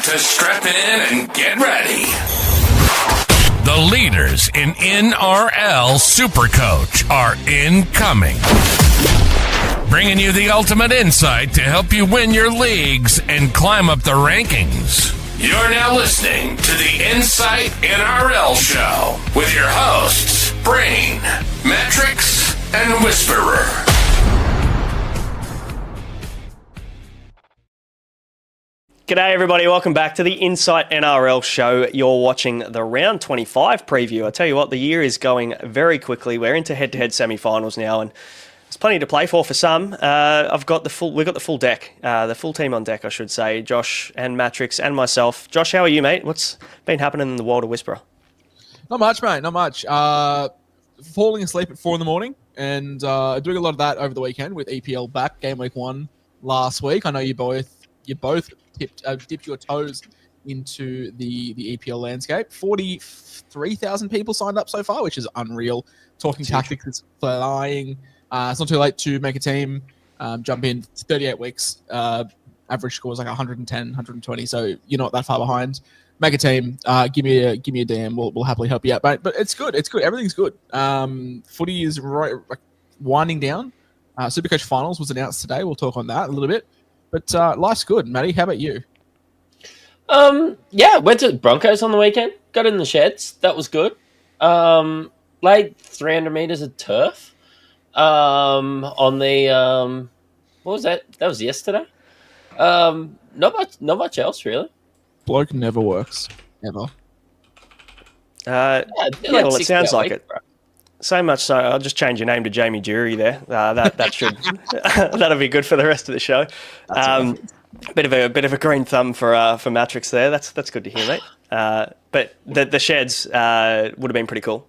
to strap in and get ready. The leaders in NRL SuperCoach are incoming. Bringing you the ultimate insight to help you win your leagues and climb up the rankings. You're now listening to the Insight NRL Show with your hosts, Brain, Mattrix, and Whisperer. G'day everybody, welcome back to the Insight NRL Show. You're watching the Round 25 preview. I tell you what, the year is going very quickly. We're into head-to-head semi-finals now, and there's plenty to play for some. We've got the full deck, the full team on deck, I should say. Josh and Mattrix and myself. Josh, how are you, mate? What's been happening in the world of Whisperer? Not much, mate. Not much. Falling asleep at 4 a.m. and doing a lot of that over the weekend with EPL back, game week 1 last week. I know you both dipped your toes into the EPL landscape. 43,000 people signed up so far, which is unreal. Talking Tactics is flying. It's not too late to make a team. Jump in 38 weeks. Average score is like 110, 120. So you're not that far behind. Make a team. Give me a DM. We'll happily help you out. But it's good. It's good. Everything's good. Footy is winding down. SuperCoach Finals was announced today. We'll talk on that a little bit. But life's good. Matty, how about you? Yeah, went to Broncos on the weekend. Got in the sheds. That was good. Laid 300 meters of turf. On the what was that? That was yesterday. Not much else really. Bloke never works ever. Well, it sounds like it. Bro. So much so, I'll just change your name to Jamie Jury there. That should that'll be good for the rest of the show. Bit of a green thumb for Mattrix there. That's good to hear, mate. But the sheds would have been pretty cool.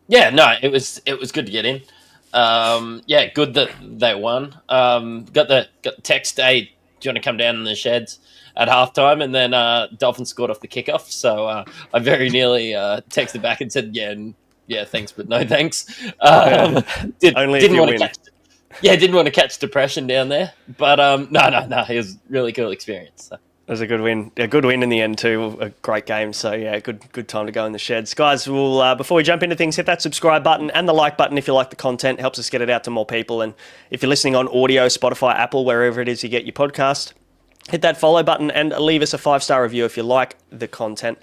Yeah, no, it was good to get in. Yeah, good that they won. Got the text, hey, do you want to come down in the sheds at halftime? And then Dolphins scored off the kickoff. So I very nearly texted back and said, yeah, thanks, but no thanks. Didn't want to catch depression down there. But no, it was a really cool experience. So. It was a good win. A good win in the end too. A great game. So yeah, good time to go in the sheds. Guys, we'll before we jump into things, hit that subscribe button and the like button if you like the content. It helps us get it out to more people. And if you're listening on audio, Spotify, Apple, wherever it is you get your podcast, hit that follow button and leave us a 5-star review if you like the content.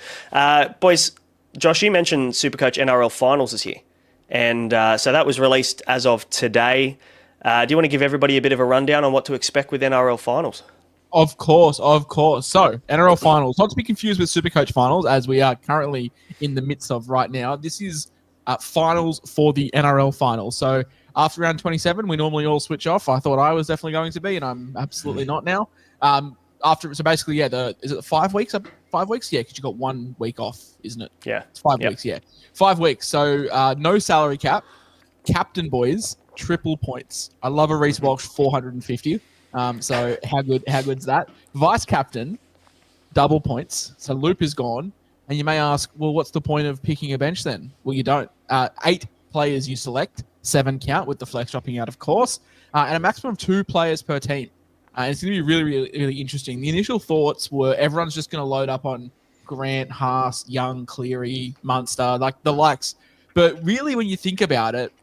Boys, Josh, you mentioned SuperCoach NRL Finals is here. And so that was released as of today. Do you want to give everybody a bit of a rundown on what to expect with NRL Finals? Of course. So, NRL Finals, not to be confused with SuperCoach Finals, as we are currently in the midst of right now. This is finals for the NRL Finals. So, after round 27, we normally all switch off. I thought I was definitely going to be, and I'm absolutely not now. So basically, is it 5 weeks? 5 weeks? Yeah, because you got 1 week off, isn't it? Yeah. It's 5 weeks, yeah. 5 weeks. So, no salary cap. Captain boys, triple points. I love a Reece Walsh 450. So how good's that? Vice captain, double points. So Loop is gone. And you may ask, well, what's the point of picking a bench then? Well, you don't. 8 players you select, 7 count with the flex dropping out, of course, and a maximum of 2 players per team. And it's going to be really, really, really interesting. The initial thoughts were everyone's just going to load up on Grant, Haas, Young, Cleary, Munster, like the likes. But really, when you think about it,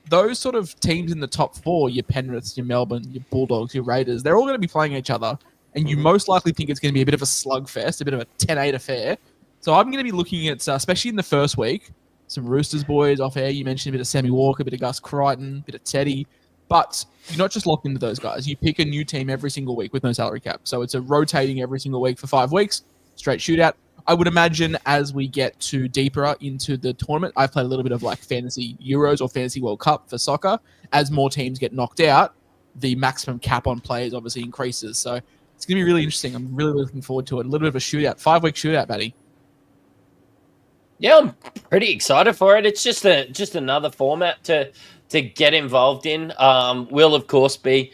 those sort of teams in the top 4, your Penriths, your Melbourne, your Bulldogs, your Raiders, they're all going to be playing each other. And you most likely think it's going to be a bit of a slugfest, a bit of a 10-8 affair. So I'm going to be looking at, especially in the first week, some Roosters boys off air. You mentioned a bit of Sammy Walker, a bit of Gus Crichton, a bit of Teddy. But you're not just locked into those guys. You pick a new team every single week with no salary cap. So it's a rotating every single week for 5 weeks, straight shootout. I would imagine as we get deeper into the tournament, I've played a little bit of like fantasy Euros or fantasy World Cup for soccer. As more teams get knocked out, the maximum cap on players obviously increases. So it's going to be really interesting. I'm really looking forward to it. A little bit of a shootout, 5-week shootout, Matty. Yeah, I'm pretty excited for it. It's just another format to get involved in. We'll of course be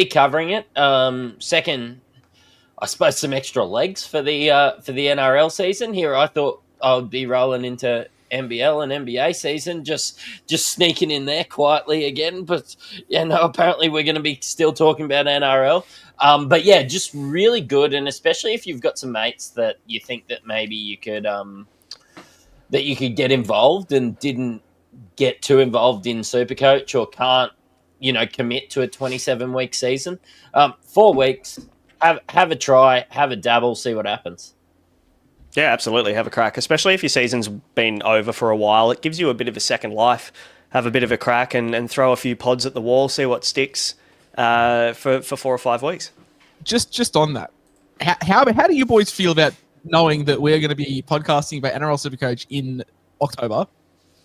covering it. Second, I suppose some extra legs for the NRL season here. I thought I would be rolling into NBL and NBA season, just sneaking in there quietly again. But yeah, no, apparently we're going to be still talking about NRL. But yeah, just really good, and especially if you've got some mates that you think that maybe you could get involved and didn't get too involved in SuperCoach or can't, commit to a 27-week season. 4 weeks, have a try, have a dabble, see what happens. Yeah, absolutely. Have a crack, especially if your season's been over for a while. It gives you a bit of a second life. Have a bit of a crack and throw a few pods at the wall, see what sticks for 4 or 5 weeks. Just on that, how do you boys feel about knowing that we're going to be podcasting about NRL SuperCoach in October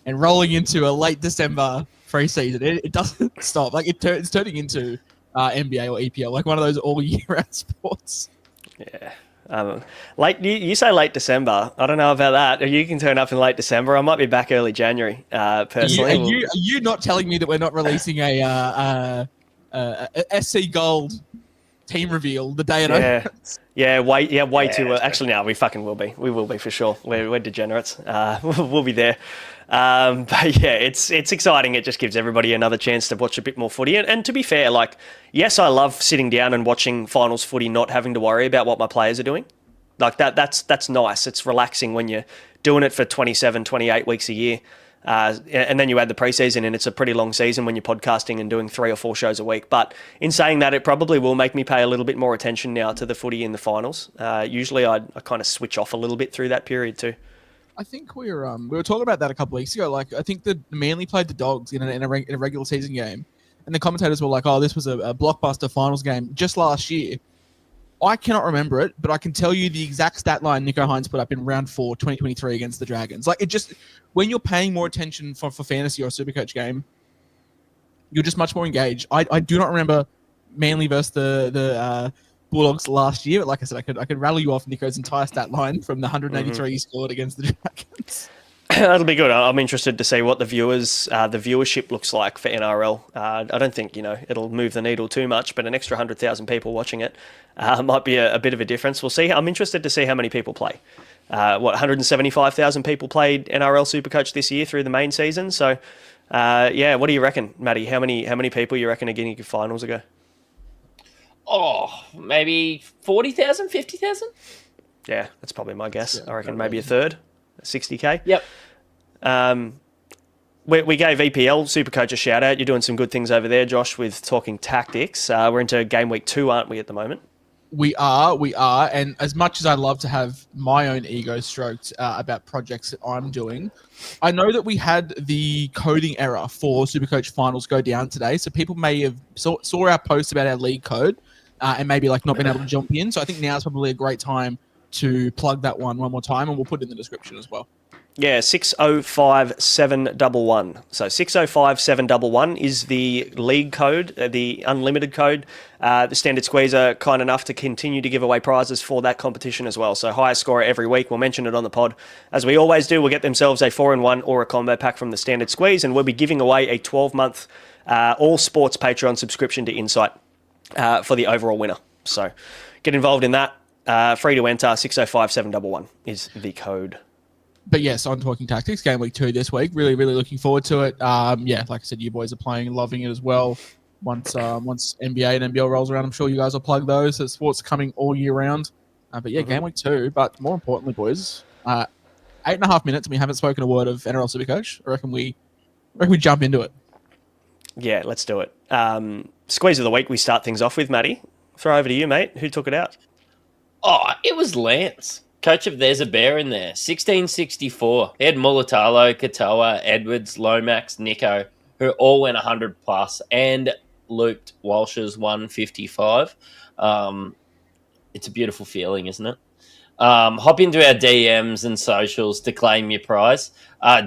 and rolling into a late December pre-season? It doesn't stop. Like it's turning into NBA or EPL, like one of those all year round sports. Yeah. Late. You say late December. I don't know about that. You can turn up in late December. I might be back early January. Personally, are you not telling me that we're not releasing a SC Gold team reveal the day it opens? Way too. Actually, no, we fucking will be. We will be for sure. We're degenerates. We'll be there. But yeah, it's exciting. It just gives everybody another chance to watch a bit more footy. And to be fair, like, yes, I love sitting down and watching finals footy, not having to worry about what my players are doing. Like that's nice. It's relaxing when you're doing it for 27, 28 weeks a year. And then you add the preseason, and it's a pretty long season when you're podcasting and doing 3 or 4 shows a week. But in saying that, it probably will make me pay a little bit more attention now to the footy in the finals. Usually I kind of switch off a little bit through that period too. I think we were talking about that a couple of weeks ago. Like, I think the Manly played the Dogs in a regular season game, and the commentators were like, "Oh, this was a blockbuster finals game just last year." I cannot remember it, but I can tell you the exact stat line Nico Hines put up in round 4, 2023 against the Dragons. Like, it just, when you're paying more attention for fantasy or a SuperCoach game, you're just much more engaged. I do not remember Manly versus the Bulldogs last year, but like I said, I could rattle you off Nico's entire stat line from the 183 he scored against the Dragons. That'll be good. I'm interested to see what the viewership looks like for NRL. I don't think it'll move the needle too much, but an extra 100,000 people watching it might be a bit of a difference. We'll see. I'm interested to see how many people play. 175,000 people played NRL SuperCoach this year through the main season. So, what do you reckon, Matty? How many people you reckon are getting to finals ago? Oh, maybe 40,000, 50,000? Yeah, that's probably my guess. I reckon maybe a third, 60K. Yep. We gave EPL SuperCoach a shout out. You're doing some good things over there, Josh, with talking tactics. We're into game week 2, aren't we, at the moment? We are. And as much as I love to have my own ego stroked about projects that I'm doing, I know that we had the coding error for SuperCoach Finals go down today. So people may have saw our post about our league code and maybe like not been able to jump in. So I think now is probably a great time to plug that one more time, and we'll put it in the description as well. Yeah, 605711. So 605711 is the league code, the unlimited code. The Standard Squeeze are kind enough to continue to give away prizes for that competition as well. So highest scorer every week, we'll mention it on the pod. As we always do, we'll get themselves a 4-in-1 or a combo pack from the Standard Squeeze, and we'll be giving away a 12-month all sports Patreon subscription to Insight for the overall winner. So get involved in that. Free to enter, 605711 is the code. But yes, on Talking Tactics, game week 2 this week. Really, really looking forward to it. Like I said, you boys are playing and loving it as well. Once NBA and NBL rolls around, I'm sure you guys will plug those. So sports coming all year round. Game week 2. But more importantly, boys, 8.5 minutes and we haven't spoken a word of NRL SuperCoach. I reckon we jump into it. Yeah, let's do it. Squeeze of the week we start things off with, Matty. Throw over to you, mate. Who took it out? Oh, it was Lance. Coach of There's a Bear in there. 1664. He had Mulatalo, Katoa, Edwards, Lomax, Nico, who all went 100 plus and looped Walsh's 155. It's a beautiful feeling, isn't it? Hop into our DMs and socials to claim your prize.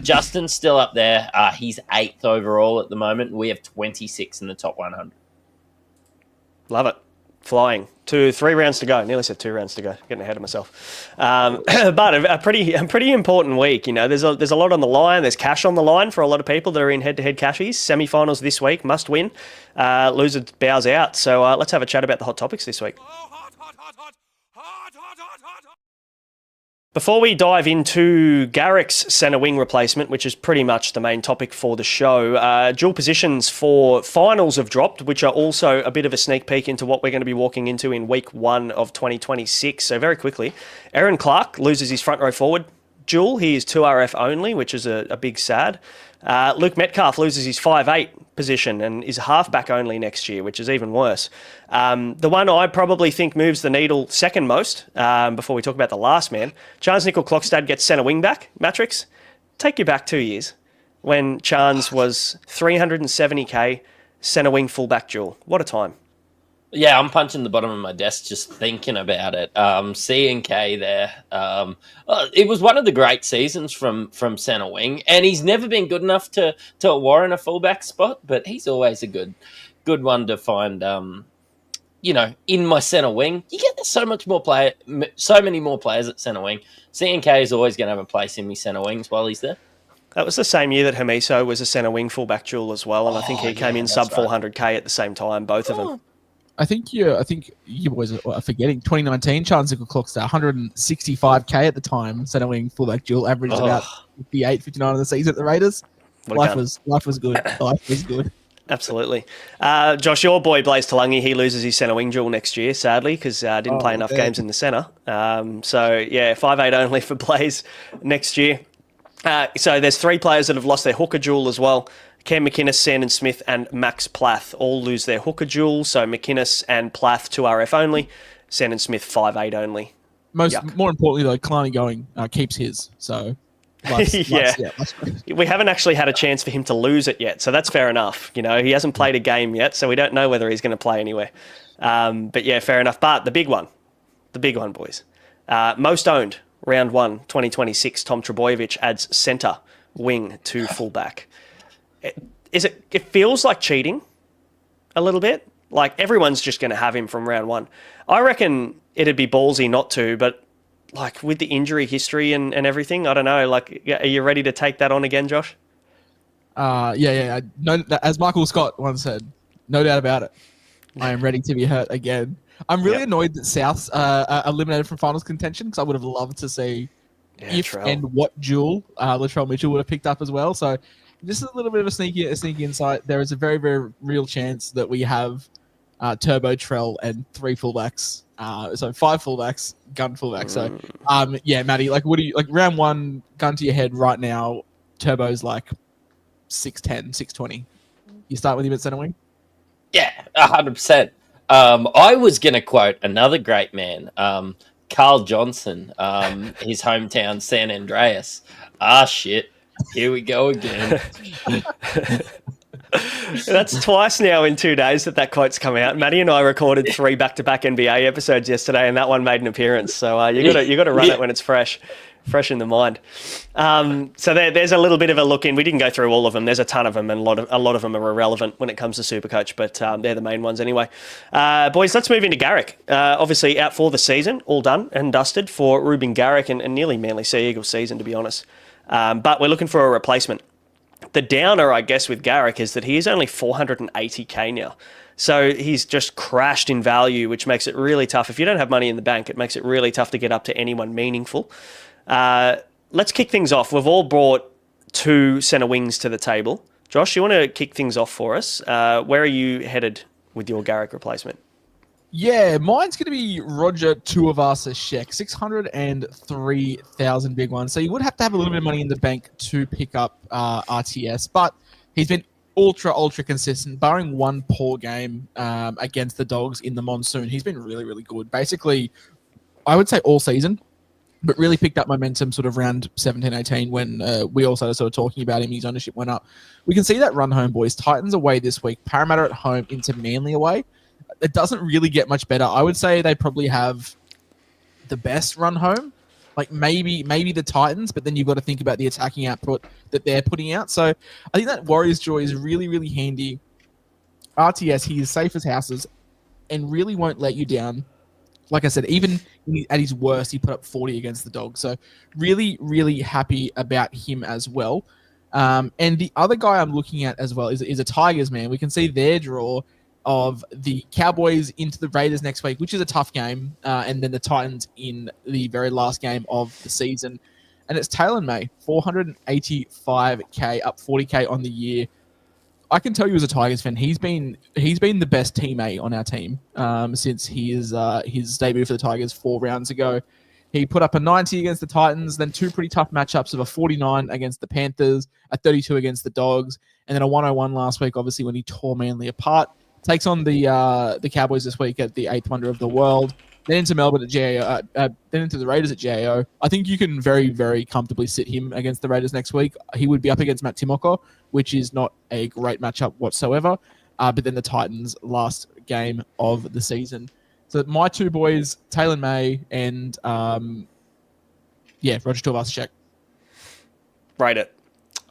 Justin's still up there. He's 8th overall at the moment. We have 26 in the top 100. Love it. Flying. 3 rounds to go. Nearly said 2 rounds to go. Getting ahead of myself. But a pretty important week. There's a lot on the line. There's cash on the line for a lot of people that are in head-to-head cashies. Semi-finals this week. Must win. Loser bows out. So let's have a chat about the hot topics this week. Before we dive into Garrick's centre wing replacement, which is pretty much the main topic for the show, dual positions for finals have dropped, which are also a bit of a sneak peek into what we're going to be walking into in week 1 of 2026. So very quickly, Aaron Clark loses his front row forward dual. He is 2RF only, which is a big sad. Luke Metcalf loses his 5'8" position and is halfback only next year, which is even worse. The one I probably think moves the needle second most, before we talk about the last man, Chance Nickel-Klokstad gets centre wing back. Mattrix, take you back 2 years when Chance was 370k centre wing fullback dual. What a time. Yeah, I'm punching the bottom of my desk just thinking about it. C and K there. It was one of the great seasons from centre wing, and he's never been good enough to warrant a fullback spot, but he's always a good one to find. In my centre wing, you get so many more players at centre wing. C and K is always going to have a place in my centre wings while he's there. That was the same year that Hamiso was a centre wing fullback dual as well, and I think he came in sub 400k at the same time, both of them. I think you boys are forgetting 2019. Chance Nickel-Klokstad, 165k at the time. Centre wing fullback dual, averaged about 58, 59 of the season at the Raiders. Life was good. Life was good. Absolutely. Josh, your boy Blaze Talangi, he loses his centre wing dual next year, sadly, because didn't play enough games in the centre. 5'8" only for Blaze next year. So there's 3 players that have lost their hooker dual as well. Cam McInnes, Sandon Smith and Max Plath all lose their hooker dual. So McInnes and Plath 2RF only. Sandon Smith 5'8" only. More importantly, though, Kalani going keeps his. So we haven't actually had a chance for him to lose it yet. So that's fair enough. He hasn't played a game yet, so we don't know whether he's going to play anywhere. But yeah, fair enough. But the big one, boys. Most owned, round 1, 2026, Tom Trebojevic adds centre wing to fullback. It feels like cheating a little bit. Like everyone's just going to have him from round 1. I reckon it'd be ballsy not to, but like with the injury history and everything, I don't know. Like, are you ready to take that on again, Josh? Yeah. No, as Michael Scott once said, no doubt about it. I am ready to be hurt again. I'm really annoyed that Souths are eliminated from finals contention because I would have loved to see and what duel Latrell Mitchell would have picked up as well. So just a little bit of a sneaky insight. There is a very, very real chance that we have Turbo, Trell, and 3 fullbacks. So 5 fullbacks, gun fullbacks. So, Matty, like, what do you like? Round 1, gun to your head right now. Turbo's like 6'10", 6'20". You start with him at centre wing. Yeah, 100%. I was going to quote another great man, Carl Johnson, his hometown San Andreas. Shit. Here we go again. That's twice now in 2 days that quote's come out. Maddie and I recorded 3 back-to-back NBA episodes yesterday, and that one made an appearance. So you got to run it when it's fresh in the mind. So there's a little bit of a look in. We didn't go through all of them. There's a ton of them, and a lot of them are irrelevant when it comes to SuperCoach, but they're the main ones anyway. Boys, let's move into Garrick. Obviously out for the season, all done and dusted for Ruben Garrick, and nearly Manly Sea Eagles season, to be honest. But we're looking for a replacement. The downer, I guess, with Garrick is that he is only 480k now. So he's just crashed in value, which makes it really tough. If you don't have money in the bank, it makes it really tough to get up to anyone meaningful. Let's kick things off. We've all brought 2 centre wings to the table. Josh, you want to kick things off for us? Where are you headed with your Garrick replacement? Yeah, mine's going to be Roger Tuivasa-Sheck, 603,000 big one. So you would have to have a little bit of money in the bank to pick up RTS, but he's been ultra consistent, barring one poor game against the Dogs in the monsoon. He's been really, really good. Basically, I would say all season, but really picked up momentum sort of round 17, 18 when we also sort of talking about him. His ownership went up. We can see that run home, boys. Titans away this week, Parramatta at home, into Manly away. It doesn't really get much better. I would say they probably have the best run home, like maybe the Titans, but then you've got to think about the attacking output that they're putting out. So I think that Warriors draw is really, really handy. RTS, he is safe as houses and really won't let you down. Like I said, even at his worst, he put up 40 against the Dogs. So really, really happy about him as well. And the other guy I'm looking at as well is a Tigers, man. We can see their draw. of the Cowboys into the Raiders next week, which is a tough game, and then the Titans in the very last game of the season. And it's Taylor May, 485K, up 40K on the year. I can tell you as a Tigers fan, he's been the best teammate on our team since his debut for the Tigers 4 rounds ago. He put up a 90 against the Titans, then 2 pretty tough matchups of a 49 against the Panthers, a 32 against the Dogs, and then a 101 last week, obviously, when he tore Manly apart. Takes on the Cowboys this week at the 8th wonder of the world. Then into Melbourne at GAO, then into the Raiders at GAO. I think you can very, very comfortably sit him against the Raiders next week. He would be up against Matt Timoko, which is not a great matchup whatsoever. But then the Titans last game of the season. So my 2 boys, Taylor May and Roger Tuivasa-Sheck. Rate it.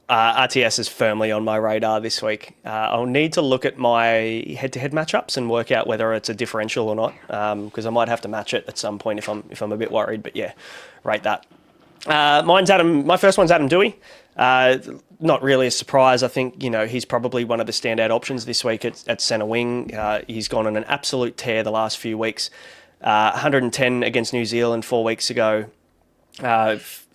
RTS is firmly on my radar this week. I'll need to look at my head-to-head matchups and work out whether it's a differential or not, because I might have to match it at some point if I'm a bit worried. But yeah, rate that. My first one's Adam Dewey. Not really a surprise. I think he's probably one of the standout options this week at centre wing. He's gone on an absolute tear the last few weeks. 110 against New Zealand 4 weeks ago.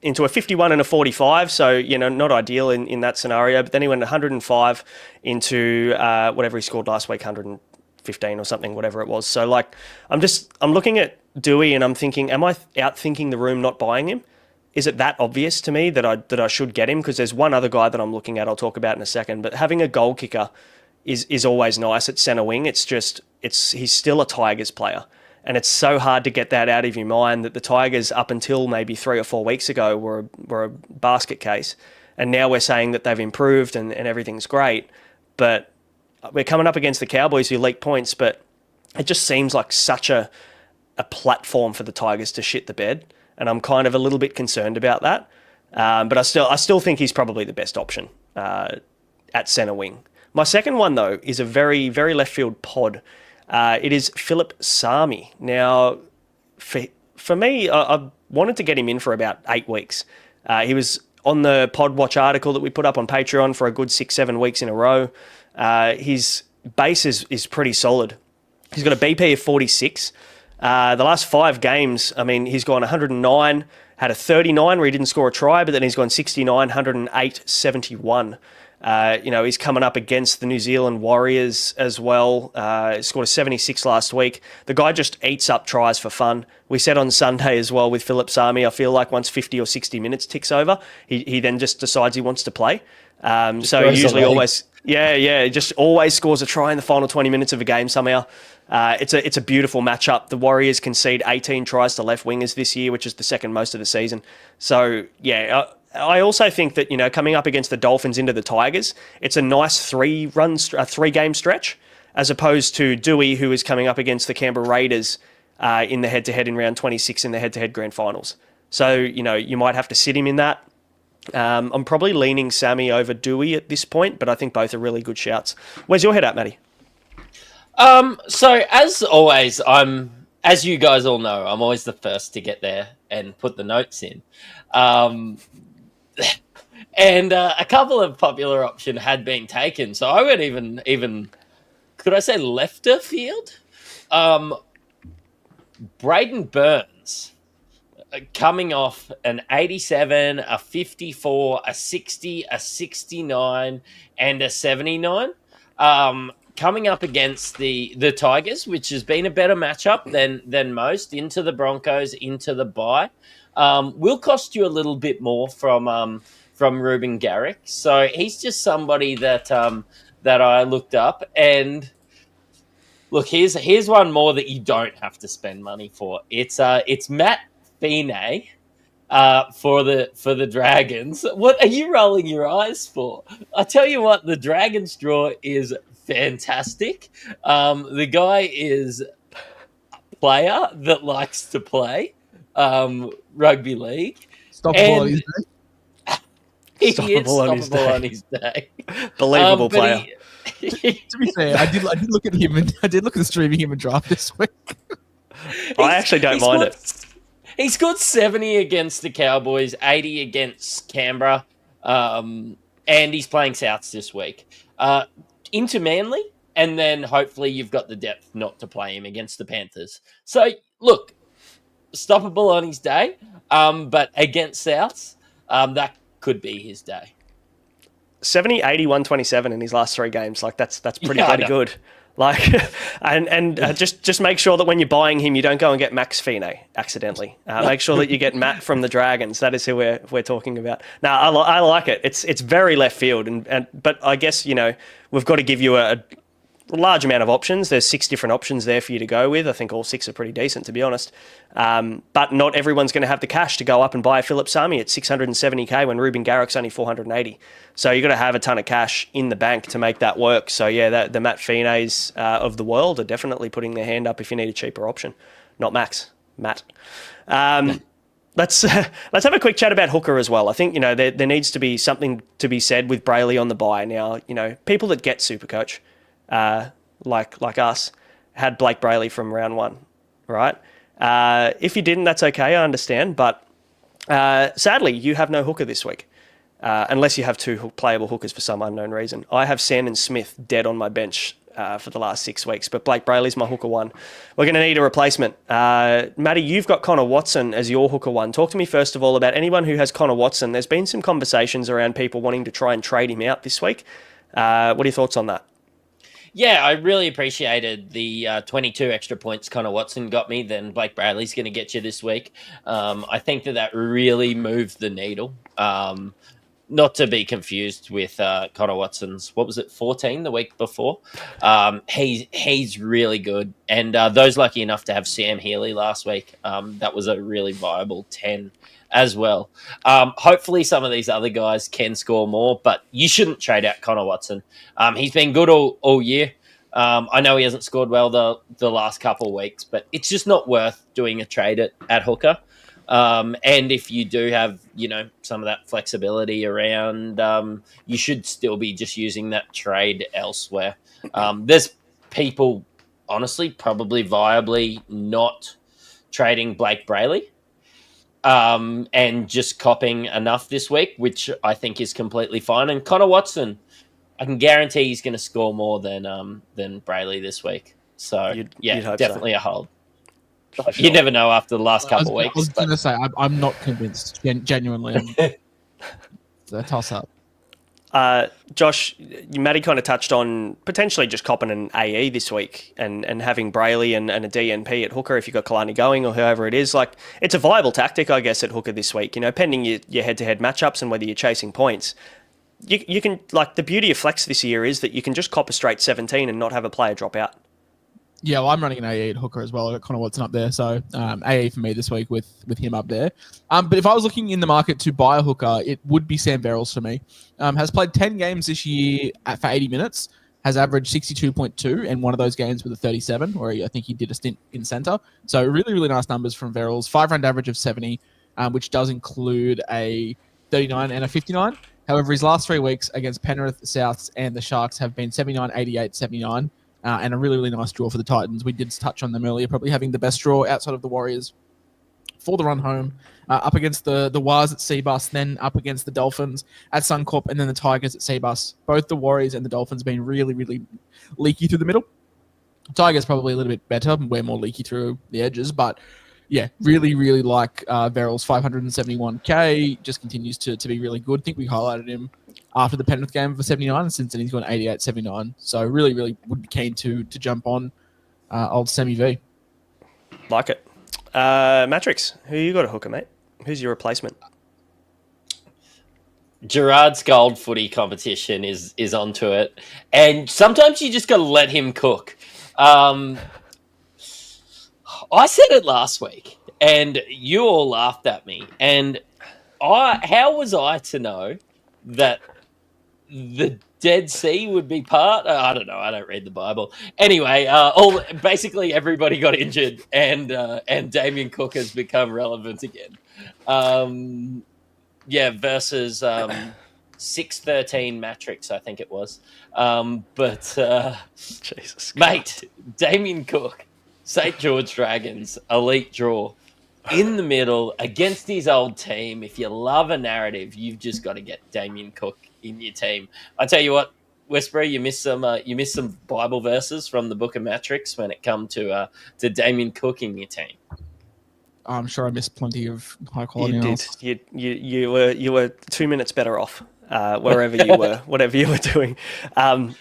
Into a 51 and a 45, so not ideal in that scenario. But then he went 105 into whatever he scored last week, 115 or something, whatever it was. So I'm looking at Dewey and I'm thinking, am I out thinking the room not buying him? Is it that obvious to me that I should get him? Because there's one other guy that I'm looking at, I'll talk about in a second. But having a goal kicker is always nice at centre wing. He's still a Tigers player. And it's so hard to get that out of your mind that the Tigers, up until maybe 3 or 4 weeks ago, were a basket case. And now we're saying that they've improved and everything's great. But we're coming up against the Cowboys who leak points, but it just seems like such a platform for the Tigers to shit the bed. And I'm kind of a little bit concerned about that. But I still think he's probably the best option at centre wing. My second one, though, is a very, very left field pod. It is Philip Sami. Now, for me, I wanted to get him in for about 8 weeks. He was on the Pod Watch article that we put up on Patreon for a good 6-7 weeks in a row. His base is pretty solid. He's got a BP of 46. The last 5 games, he's gone 109, had a 39 where he didn't score a try, but then he's gone 69, 108, 71. He's coming up against the New Zealand Warriors as well. He scored a 76 last week. The guy just eats up tries for fun. We said on Sunday as well with Philip Sami, I feel like once 50 or 60 minutes ticks over, he then just decides he wants to play. So he usually always... Yeah, he just always scores a try in the final 20 minutes of a game somehow. It's a beautiful matchup. The Warriors concede 18 tries to left wingers this year, which is the second most of the season. So, yeah... I also think that, coming up against the Dolphins into the Tigers, it's a nice 3-game stretch, as opposed to Dewey, who is coming up against the Canberra Raiders in the head-to-head in round 26 in the head-to-head grand finals. So, you might have to sit him in that. I'm probably leaning Sammy over Dewey at this point, but I think both are really good shouts. Where's your head at, Matty? So, as always, as you guys all know, I'm always the first to get there and put the notes in. And a couple of popular options had been taken, so I would even could I say lefter field? Braden Burns coming off an 87, a 54, a 60, a 69, and a 79. Coming up against the Tigers, which has been a better matchup than most, into the Broncos, into the bye. Will cost you a little bit more from Ruben Garrick. So he's just somebody that I looked up. And look, here's one more that you don't have to spend money for. It's Matt Feeney for the Dragons. What are you rolling your eyes for? I tell you what, the Dragons draw is fantastic. The guy is a player that likes to play rugby league. Stoppable on his day. He is stoppable on his day. Believable player. To be fair, I did look at him and I did look at the streaming him and draft this week. I actually don't mind it. He scored 70 against the Cowboys, 80 against Canberra, and he's playing Souths this week. Into Manly, And then hopefully you've got the depth not to play him against the Panthers. So, look, stoppable on his day, but against Souths, that could be his day. 70, 80, 127 in his last 3 games. Like, that's pretty Yeah, bloody good. Like, and just make sure that when you're buying him, you don't go and get Max Fine accidentally. Make sure that you get Matt from the Dragons. That is who we're talking about. Now, I like it. It's very left field, but I guess, you know, we've got to give you a large amount of options. There's 6 different options there for you to go with. I think all 6 are pretty decent, to be honest. But not everyone's going to have the cash to go up and buy a Phillip Sami at 670k when Ruben Garrick's only 480. So you've got to have a ton of cash in the bank to make that work. So yeah, the Matt Fine's of the world are definitely putting their hand up if you need a cheaper option. Not Max, Matt. Let's have a quick chat about hooker as well. I think, you know, there needs to be something to be said with Brailey on the bye. Now, you know, people that get SuperCoach, like us, had Blake Brailey from round 1, right? If you didn't, that's okay, I understand. But sadly, you have no hooker this week, unless you have 2 playable hookers for some unknown reason. I have Sandon Smith dead on my bench for the last 6 weeks, but Blake Brailey's my hooker 1. We're going to need a replacement. Matty, you've got Connor Watson as your hooker 1. Talk to me first of all about anyone who has Connor Watson. There's been some conversations around people wanting to try and trade him out this week. What are your thoughts on that? Yeah, I really appreciated the 22 extra points Connor Watson got me than Blake Brailey's going to get you this week. I think that really moved the needle. Not to be confused with Connor Watson's, 14 the week before? He's really good. And those lucky enough to have Sam Healy last week, that was a really viable 10 as well. Hopefully some of these other guys can score more, but you shouldn't trade out Connor Watson. He's been good all year. I know he hasn't scored well the last couple of weeks, but it's just not worth doing a trade at hooker. And if you do have, you know, some of that flexibility around, you should still be just using that trade elsewhere. There's people, honestly, probably viably not trading Blake Brailey. And just copping enough this week, which I think is completely fine. And Connor Watson, I can guarantee he's going to score more than Brailey this week. So you'd definitely so. A hold. Sure. You never know after the last couple of weeks. I was going to say I'm not convinced. Genuinely, it's a toss up. Josh, Matty kind of touched on potentially just copping an AE this week and having Brailey and a DNP at hooker if you've got Kalani going or whoever it is. Like, it's a viable tactic, I guess, at hooker this week, you know, pending your head-to-head matchups and whether you're chasing points. You can, like, the beauty of flex this year is that you can just cop a straight 17 and not have a player drop out. Yeah, well, I'm running an AE at hooker as well. I've got Connor Watson up there, so AE for me this week with him up there. But if I was looking in the market to buy a hooker, it would be Sam Verrills for me. Has played 10 games this year for 80 minutes, has averaged 62.2, and one of those games with a 37, where I think he did a stint in centre. So really, really nice numbers from Verrills. 5-round average of 70, which does include a 39 and a 59. However, his last 3 weeks against Penrith, Souths, and the Sharks have been 79, 88, 79. And a really, really nice draw for the Titans. We did touch on them earlier, probably having the best draw outside of the Warriors for the run home, up against the Wars at Seabus, then up against the Dolphins at Suncorp, and then the Tigers at Seabus. Both the Warriors and the Dolphins being really, really leaky through the middle. Tigers probably a little bit better, we're more leaky through the edges, but yeah, really, really like Verrills. 571k, just continues to be really good. I think we highlighted him after the Penrith game for 79, and since then he's gone 88, 79. So really, really would be keen to jump on old Semi V. Like it. Mattrix, who you got a hooker, mate? Who's your replacement? Gerard's gold footy competition is onto it. And sometimes you just got to let him cook. I said it last week, and you all laughed at me. And how was I to know that the Dead Sea would be part? I don't know. I don't read the Bible. Anyway, basically everybody got injured, and Damien Cook has become relevant again. Versus 6-13 Mattrix, I think it was. Jesus, mate, Damien Cook. St. George Dragons, elite draw, in the middle, against his old team. If you love a narrative, you've just got to get Damien Cook in your team. I tell you what, Whisperer, you missed some Bible verses from the Book of Mattrix when it come to Damien Cook in your team. I'm sure I missed plenty of high quality. You did. You were 2 minutes better off wherever you were, whatever you were doing. No,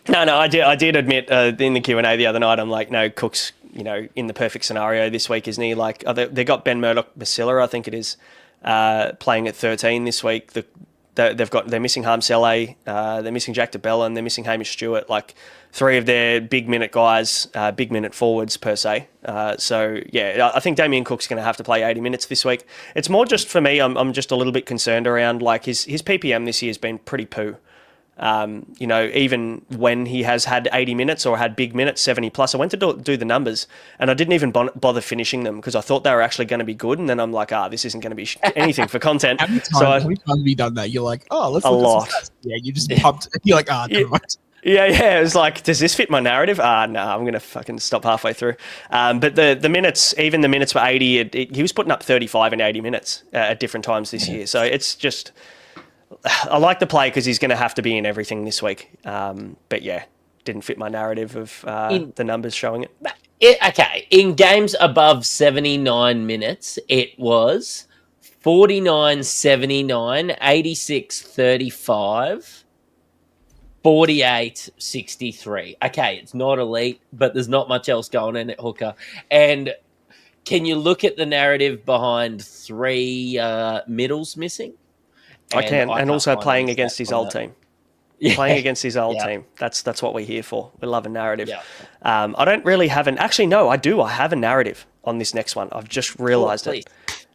I did admit in the Q&A the other night, I'm like, no, Cook's, in the perfect scenario this week, isn't he? Like, they got Ben Murdoch-Basila, I think it is, playing at 13 this week. They're missing Harm Saleh, they're missing Jack DeBella, and they're missing Hamish Stewart, like 3 of their big minute guys, big minute forwards per se. So yeah, I think Damien Cook's going to have to play 80 minutes this week. It's more just for me, I'm just a little bit concerned around like his PPM this year has been pretty poo. Even when he has had 80 minutes or had big minutes, 70 plus, I went to do the numbers and I didn't even bother finishing them because I thought they were actually going to be good. And then I'm like, this isn't going to be anything for content. How many times have you done that? You're like, let's look a lot. Yeah, you just pumped. You're like, Yeah. It was like, does this fit my narrative? No, I'm going to fucking stop halfway through. But the minutes, even the minutes were 80. He was putting up 35 and 80 minutes at different times this year. So it's just, I like the play because he's going to have to be in everything this week. But yeah, didn't fit my narrative of the numbers showing it. Okay, in games above 79 minutes, it was 49-79, 86-35, 48-63. Okay, it's not elite, but there's not much else going in at hooker. And can you look at the narrative behind 3 middles missing? I can, and also playing against his old team. Yeah. Playing against his old team. That's what we're here for. We love a narrative. Yeah. I don't really have actually, no, I do. I have a narrative on this next one. I've just realised it.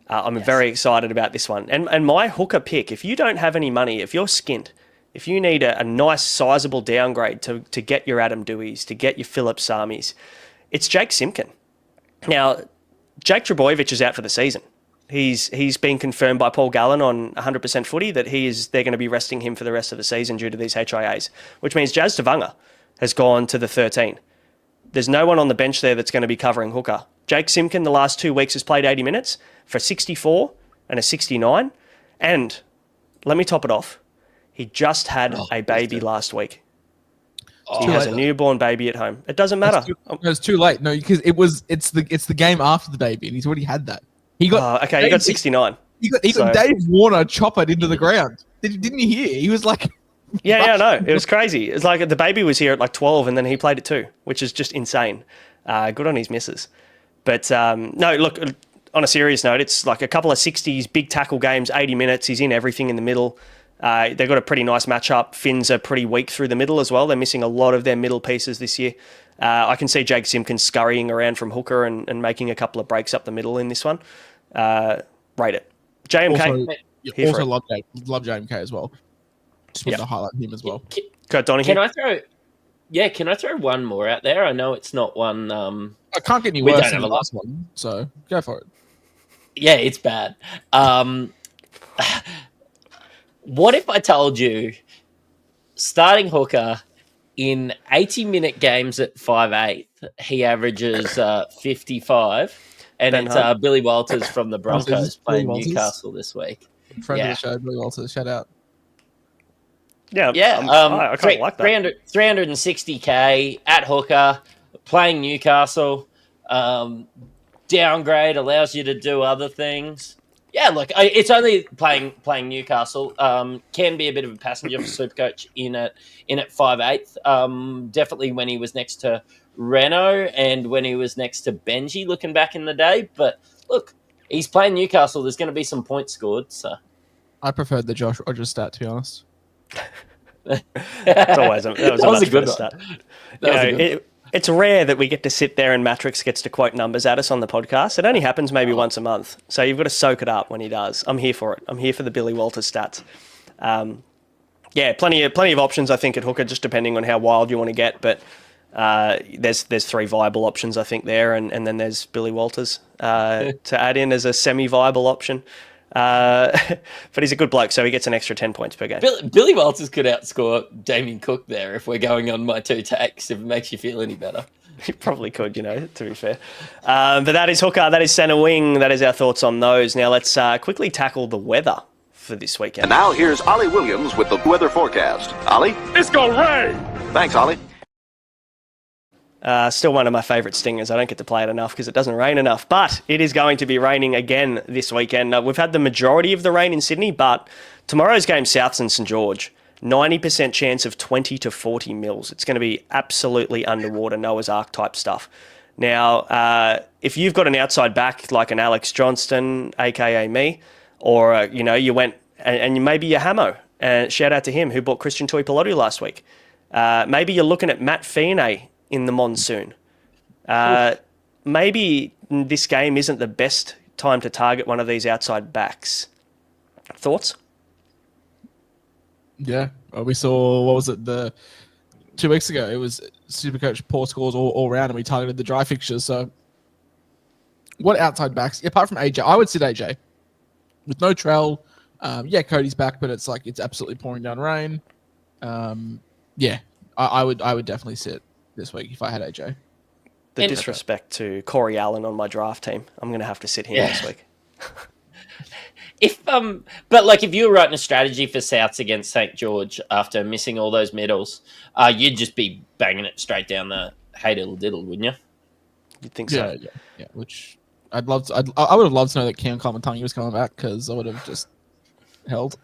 I'm very excited about this one. And my hooker pick, if you don't have any money, if you're skint, if you need a nice, sizable downgrade to get your Adam Deweys, to get your Philip Samis, it's Jake Simpkin. Now, Jake Trbojevic is out for the season. He's been confirmed by Paul Gallen on 100% footy that they're going to be resting him for the rest of the season due to these HIAs, which means Jazz Tavanga has gone to the 13. There's no one on the bench there that's going to be covering hooker. Jake Simpkin the last 2 weeks has played 80 minutes for 64 and a 69. And let me top it off. He just had a baby last week. He has a newborn baby at home. It doesn't matter. It's too late. No, because it's the game after the baby, and he's already had that. He got he got 69. He got Dave Warner choppered into the ground. Didn't you hear? He was like, no, it was crazy. It's like the baby was here at like 12, and then he played it too, which is just insane. Good on his missus. But no, look, on a serious note, it's like a couple of 60s, big tackle games, 80 minutes. He's in everything in the middle. They've got a pretty nice matchup. Finns are pretty weak through the middle as well. They're missing a lot of their middle pieces this year. I can see Jake Simpkins scurrying around from hooker and making a couple of breaks up the middle in this one. Rate it. JMK. Also love JMK as well. Just wanted to highlight him as well. Kurt Donahue. Can I throw one more out there? I know it's not one. I can't get any worse than the last one, so go for it. Yeah, it's bad. What if I told you starting hooker in 80-minute games at 5'8", he averages 55, and it's Billy Walters from the Broncos playing Newcastle this week. Friend of the show, Billy Walters. Shout out. Yeah. I kind of like that. 360K at hooker, playing Newcastle. Downgrade allows you to do other things. Yeah, look, it's only playing Newcastle. Can be a bit of a passenger for Supercoach in at 5'8". Definitely when he was next to Reno and when he was next to Benji looking back in the day. But look, he's playing Newcastle. There's going to be some points scored. So I preferred the Josh Rogers stat, to be honest. That was a much better stat. It's rare that we get to sit there and Mattrix gets to quote numbers at us on the podcast. It only happens maybe once a month. So you've got to soak it up when he does. I'm here for it. I'm here for the Billy Walters stats. Plenty of options, I think, at hooker, just depending on how wild you want to get. But there's 3 viable options, I think, there. And then there's Billy Walters to add in as a semi-viable option. But he's a good bloke, so he gets an extra 10 points per game. Billy Walters could outscore Damien Cook there if we're going on my 2 takes, if it makes you feel any better. He probably could, to be fair. But that is hooker, that is centre wing, that is our thoughts on those. Now let's quickly tackle the weather for this weekend. And now here's Ollie Williams with the weather forecast. Ollie? It's gonna rain. Thanks, Ollie. Still one of my favourite stingers. I don't get to play it enough because it doesn't rain enough. But it is going to be raining again this weekend. We've had the majority of the rain in Sydney, but tomorrow's game, Souths and St George, 90% chance of 20 to 40 mils. It's going to be absolutely underwater, Noah's Ark type stuff. Now, if you've got an outside back like an Alex Johnston, a.k.a. me, or, you went and maybe your Hamo, shout out to him who bought Christian Tuipulotu last week. Maybe you're looking at Matt Feeney in the monsoon. Maybe this game isn't the best time to target one of these outside backs. Thoughts? Yeah. Well, we saw, what was it, 2 weeks ago? It was SuperCoach poor scores all round, and we targeted the dry fixtures. So what outside backs, apart from AJ, I would sit AJ. With no Trell, Cody's back, but it's absolutely pouring down rain. I would definitely sit this week if I had AJ. The disrespect to Corey Allen on my draft team. I'm going to have to sit him this week. If you were writing a strategy for Souths against St George after missing all those medals, you'd just be banging it straight down the hey diddle diddle, wouldn't you? You'd think so. Yeah. Which I would have loved to know that Keon Kamatangi was coming back, because I would have just held.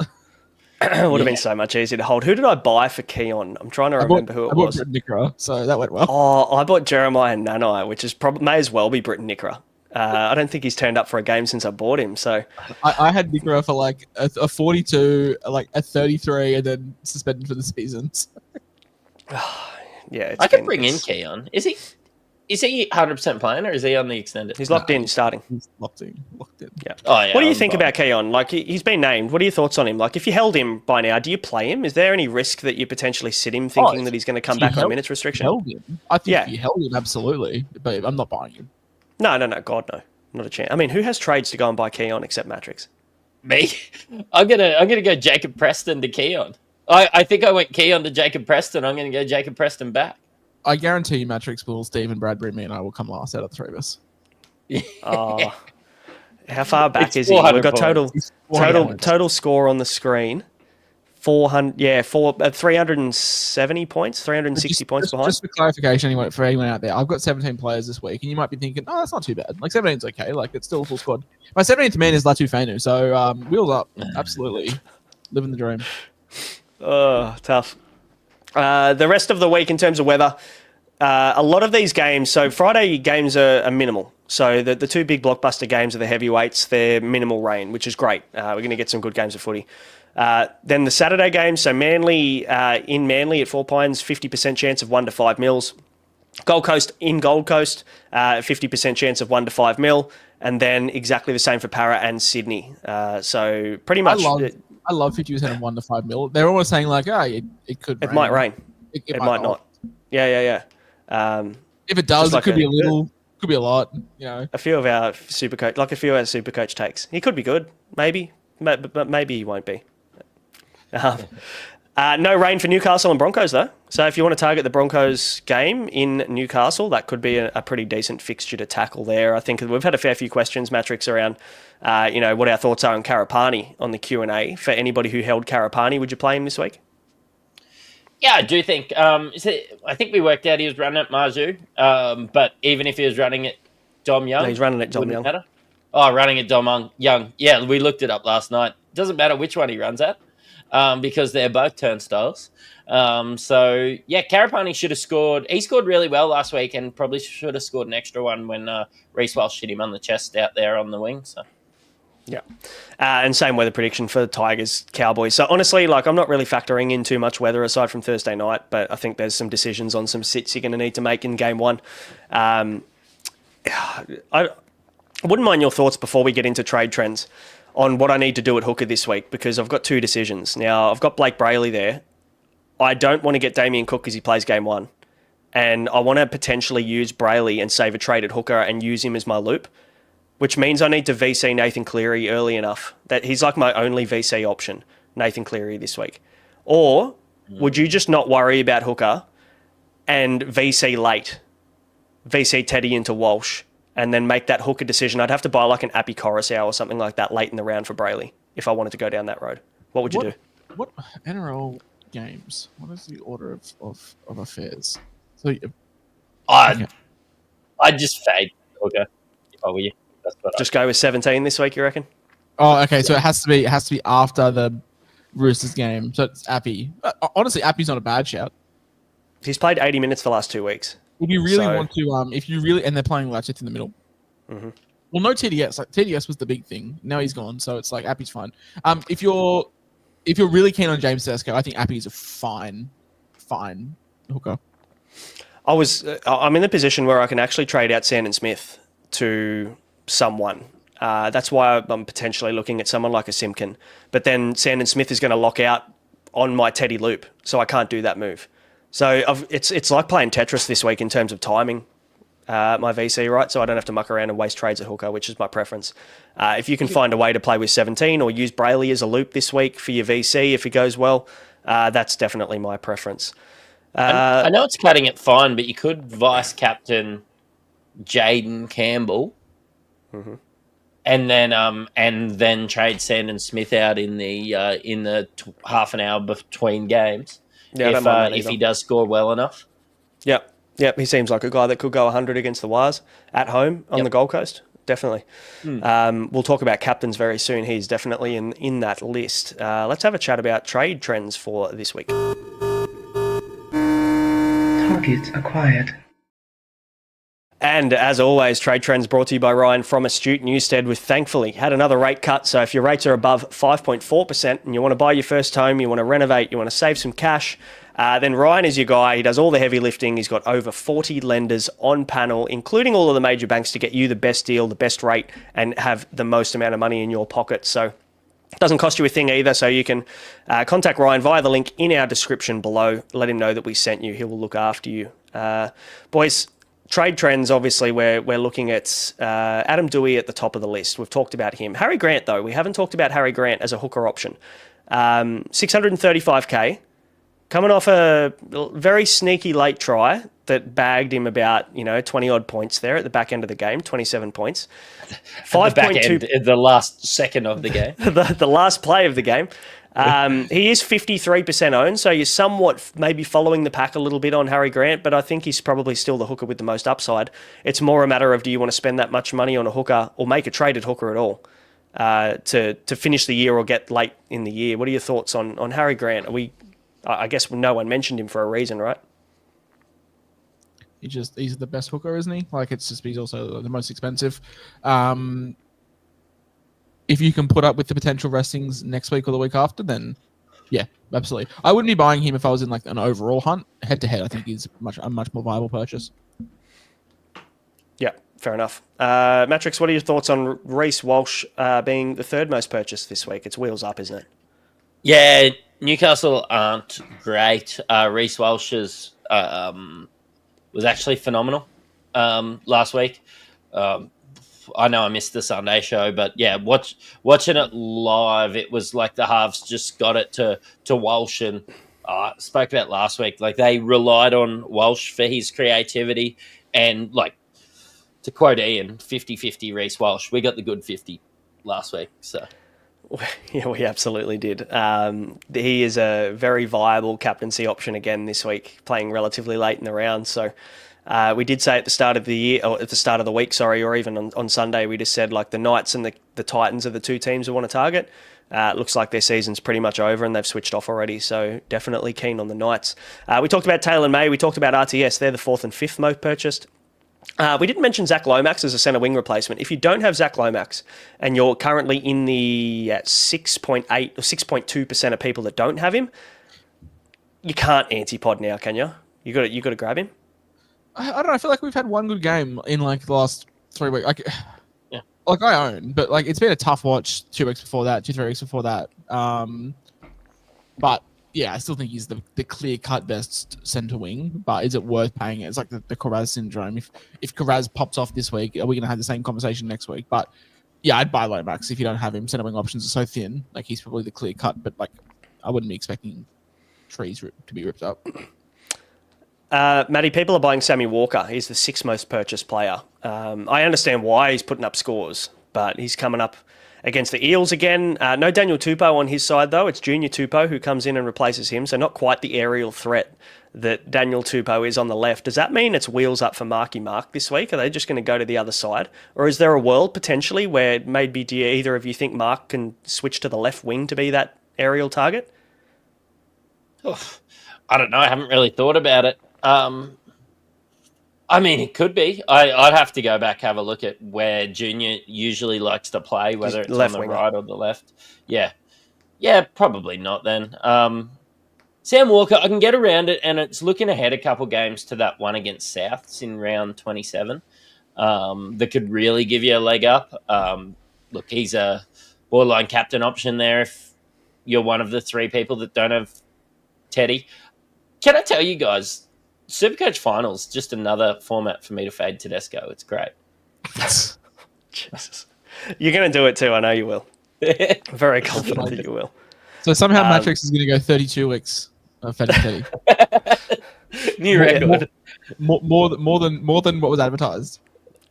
It would have been so much easier to hold. Who did I buy for Keon? I'm trying to remember who it was. I bought Britton Nickera, so that went well. Oh, I bought Jeremiah Nanai, which is may as well be Britton Nickera. I don't think he's turned up for a game since I bought him. So I had Nickera for like a 42, like a 33, and then suspended for the season. Yeah, I could bring in Keon. Is he 100% playing, or is he on the extended? He's locked in, starting. He's locked in. Yeah. Oh, yeah. What do you think about Keon? Like, he's been named. What are your thoughts on him? Like, if you held him by now, do you play him? Is there any risk that you potentially sit him thinking that he's going to come back on minutes restriction? Held him. I think if you held him, absolutely. But I'm not buying him. No. God, no. Not a chance. I mean, who has trades to go and buy Keon except Mattrix? Me? I'm gonna go Jacob Preston to Keon. I think I went Keon to Jacob Preston. I'm gonna go Jacob Preston back. I guarantee you Mattrix will, Stephen, Bradbury, me and I will come last out of the three of us. Oh, how far back is he? We've got total score on the screen. 370 points, 360 points behind. Just for clarification, for anyone out there, I've got 17 players this week, and you might be thinking, oh, that's not too bad. Like, 17's okay. Like, it's still a full squad. My 17th man is Latu Fainu, so wheels up. Absolutely. Living the dream. Oh, tough. The rest of the week in terms of weather, a lot of these games, so Friday games are minimal. So the two big blockbuster games are the heavyweights. They're minimal rain, which is great. We're going to get some good games of footy. Then the Saturday games, so Manly in Manly at Four Pines, 50% chance of 1 to 5 mils. Gold Coast in Gold Coast, 50% chance of 1 to 5 mil. And then exactly the same for Para and Sydney. So pretty much... I love 50% of 1 to 5 mil. They're almost saying like, it could rain. It might rain. It might not. Yeah. If it does, it could be a little, could be a lot. A few of our SuperCoach takes. He could be good, maybe, but maybe he won't be. No rain for Newcastle and Broncos, though. So if you want to target the Broncos game in Newcastle, that could be a pretty decent fixture to tackle there. I think we've had a fair few questions, Mattrix, around what our thoughts are on Karapani on the Q&A. For anybody who held Karapani, would you play him this week? Yeah, I do think. I think we worked out he was running at Marju, but even if he was running at Dom Young... No, he's running at Dom Young. Matter. Oh, running at Dom Young. Yeah, we looked it up last night. Doesn't matter which one he runs at. Because they're both turnstiles. Karapani should have scored. He scored really well last week and probably should have scored an extra one when Reece Walsh hit him on the chest out there on the wing. So. Yeah. And same weather prediction for the Tigers, Cowboys. So honestly, I'm not really factoring in too much weather aside from Thursday night, but I think there's some decisions on some sits you're going to need to make in game one. I wouldn't mind your thoughts before we get into trade trends on what I need to do at hooker this week, because I've got two decisions. Now, I've got Blake Brailey there. I don't want to get Damien Cook because he plays game one. And I want to potentially use Brailey and save a trade at hooker and use him as my loop, which means I need to VC Nathan Cleary early enough that he's like my only VC option, Nathan Cleary this week. Or would you just not worry about hooker and VC late, VC Teddy into Walsh, and then make that hooker decision? I'd have to buy like an Appy Coruscant or something like that late in the round for Brailey. if I wanted to go down that road. What would you do? What NRL games? What is the order of affairs? So I'd just fade hooker if I were you. That's what Just go with 17 this week, you reckon? Oh, okay. So it has to be after the Roosters game. So it's Appy. Honestly, Appy's not a bad shout. He's played 80 minutes for the last 2 weeks. If you really want to, if you really, and they're playing Latcheth in the middle. Mm-hmm. Well, no TDS. Like TDS was the big thing. Now he's gone, so it's like Appy's fine. If you're really keen on James Tedesco, I think Appy's a fine hooker. I'm in the position where I can actually trade out Sandon Smith to someone. That's why I'm potentially looking at someone like a Simkin. But then Sandon Smith is going to lock out on my Teddy loop, so I can't do that move. So it's like playing Tetris this week in terms of timing, my VC, right? So I don't have to muck around and waste trades at hooker, which is my preference. If you can find a way to play with 17 or use Brailey as a loop this week for your VC, if it goes well, that's definitely my preference. I know it's cutting it fine, but you could vice captain Jaden Campbell, and then trade Sandon Smith out in the half an hour between games. Yeah, if he does score well enough. Yep. He seems like a guy that could go 100 against the Wires at home on the Gold Coast. Definitely. We'll talk about captains very soon. He's definitely in that list. Let's have a chat about trade trends for this week. Target acquired. And as always, Trade Trends brought to you by Ryan from Astute Newstead, with thankfully had another rate cut. So if your rates are above 5.4% and you want to buy your first home, you want to renovate, you want to save some cash, then Ryan is your guy. He does all the heavy lifting. He's got over 40 lenders on panel, including all of the major banks, to get you the best deal, the best rate, and have the most amount of money in your pocket. So it doesn't cost you a thing either. So you can contact Ryan via the link in our description below. Let him know that we sent you. He will look after you. Boys, trade trends, obviously, we're looking at Adam Dewey at the top of the list. We've talked about him. Harry Grant, though, we haven't talked about Harry Grant as a hooker option. 635K, coming off a very sneaky late try that bagged him about 20-odd points there at the back end of the game, 27 points. 5.2 the last second of the game. the last play of the game. He is 53% owned, so you're somewhat maybe following the pack a little bit on Harry Grant, but I think he's probably still the hooker with the most upside. It's more a matter of, do you want to spend that much money on a hooker or make a traded hooker at all to finish the year or get late in the year? What are your thoughts on Harry Grant? I guess no one mentioned him for a reason, right? He's the best hooker, isn't he? Like, it's just, he's also the most expensive. If you can put up with the potential restings next week or the week after, then yeah, absolutely. I wouldn't be buying him if I was in like an overall hunt. Head to head, I think he's a much more viable purchase. Yeah, fair enough. Mattrix, what are your thoughts on Reece Walsh being the third most purchased this week? It's wheels up, isn't it? Yeah, Newcastle aren't great. Reece Walsh was actually phenomenal last week. I know I missed the Sunday show, but yeah, watching it live, it was like the halves just got it to Walsh, and spoke about last week. Like, they relied on Walsh for his creativity, and like, to quote Ian, 50-50 Reece Walsh. We got the good 50 last week, so. Yeah, we absolutely did. He is a very viable captaincy option again this week, playing relatively late in the round. So we did say at the start of the year, or at the start of the week, or even on Sunday, we just said like the Knights and the Titans are the two teams we want to target. Looks like their season's pretty much over and they've switched off already, so definitely keen on the Knights. We talked about Taylor May, we talked about RTS, they're the fourth and fifth most purchased. We didn't mention Zach Lomax as a centre wing replacement. If you don't have Zach Lomax and you're currently in the 6.8 or 6.2% of people that don't have him, you can't anti-pod now, can you? You got to grab him. I don't know. I feel like we've had one good game in like the last 3 weeks. Like, yeah, like I own, but like it's been a tough watch 2 weeks before that, 2-3 weeks before that. But yeah, I still think he's the clear-cut best centre wing, but is it worth paying it? It's like the Karaz syndrome. If Karaz pops off this week, are we going to have the same conversation next week? But yeah, I'd buy Lomax if you don't have him. Centre wing options are so thin. Like, he's probably the clear-cut, but like I wouldn't be expecting trees to be ripped up. Matty, people are buying Sammy Walker. He's the sixth most purchased player. I understand why he's putting up scores, but he's coming up against the Eels again. No Daniel Tupou on his side, though. It's Junior Tupou who comes in and replaces him, so not quite the aerial threat that Daniel Tupou is on the left. Does that mean it's wheels up for Marky Mark this week? Are they just going to go to the other side? Or is there a world, potentially, where maybe do either of you think Mark can switch to the left wing to be that aerial target? Oh, I don't know. I haven't really thought about it. I mean, it could be. I'd have to go back, have a look at where Junior usually likes to play, whether it's on the right or the left. Yeah. Yeah, probably not then. Sam Walker, I can get around it, and it's looking ahead a couple games to that one against Souths in round 27 that could really give you a leg up. Look, he's a borderline captain option there if you're one of the three people that don't have Teddy. Can I tell you guys, SuperCoach Finals, just another format for me to fade Tedesco. It's great. Jesus. You're going to do it too, I know you will. Very confident that you will. So somehow Mattrix is going to go 32 weeks of fading Teddy. New record. More than what was advertised.